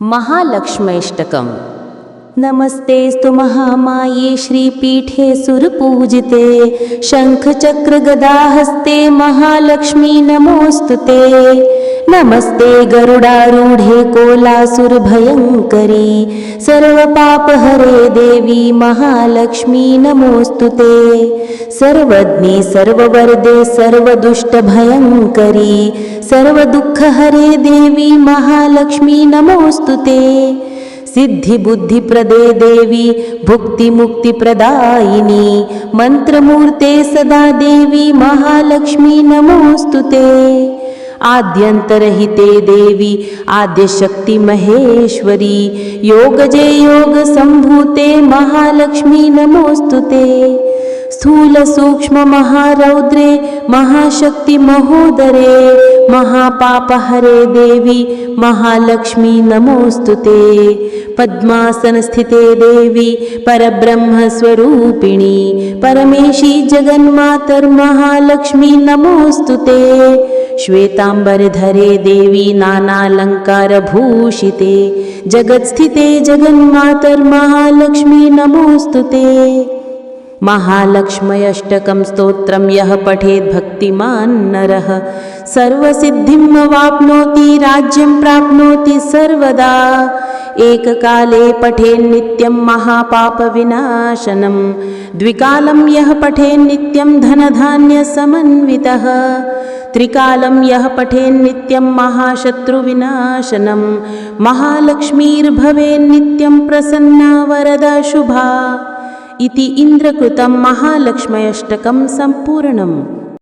महालक्ष्म्यष्टकम्। नमस्तेस्तु महामाये श्रीपीठे सुरपूजिते, शङ्खचक्रगदाहस्ते महालक्ष्मी नमोऽस्तुते। नमस्ते गरुडारूढे कोलासुरभयङ्करी, सर्वपापहरे देवी महालक्ष्मी नमोऽस्तुते। सर्वज्ञे सर्ववरदे सर्वदुष्टभयङ्करी, सर्वदुःखहरे देवी महालक्ष्मी नमोऽस्तुते। सिद्धिबुद्धिप्रदे देवी भुक्तिमुक्तिप्रदायिनी, मन्त्रमूर्ते सदा देवी महालक्ष्मी नमोऽस्तुते। आद्यन्तरहिते देवी आद्यशक्ति महेश्वरी, योगजे योगसम्भूते महालक्ष्मी नमोऽस्तुते। स्थूल सूक्ष्म महारौद्रे महाशक्ति महोदरे, महापापहरे देवी महालक्ष्मी नमोऽस्तुते। पद्मासनस्थिते देवी परब्रह्मस्वरूपिणी, परमेशी जगन्मातर्महालक्ष्मी नमोऽस्तुते। श्वेताम्बरधरे देवी नानालङ्कारभूषिते, जगत्स्थिते जगन्मातर्महालक्ष्मी नमोऽस्तुते। महालक्ष्म्यष्टकं स्तोत्रं यः पठेत् भक्तिमान् नरः, सर्वसिद्धिं वाप्नोति राज्यं प्राप्नोति सर्वदा। एककाले पठेन्नित्यं महापापविनाशनं, द्विकालं यः पठेन्नित्यं धनधान्यसमन्वितः, त्रिकालं यः पठेन्नित्यं महाशत्रुविनाशनं, महालक्ष्मीर्भवेन्नित्यं प्रसन्ना वरदा शुभा। इति इन्द्रकृतं महालक्ष्म्यष्टकं सम्पूर्णम्।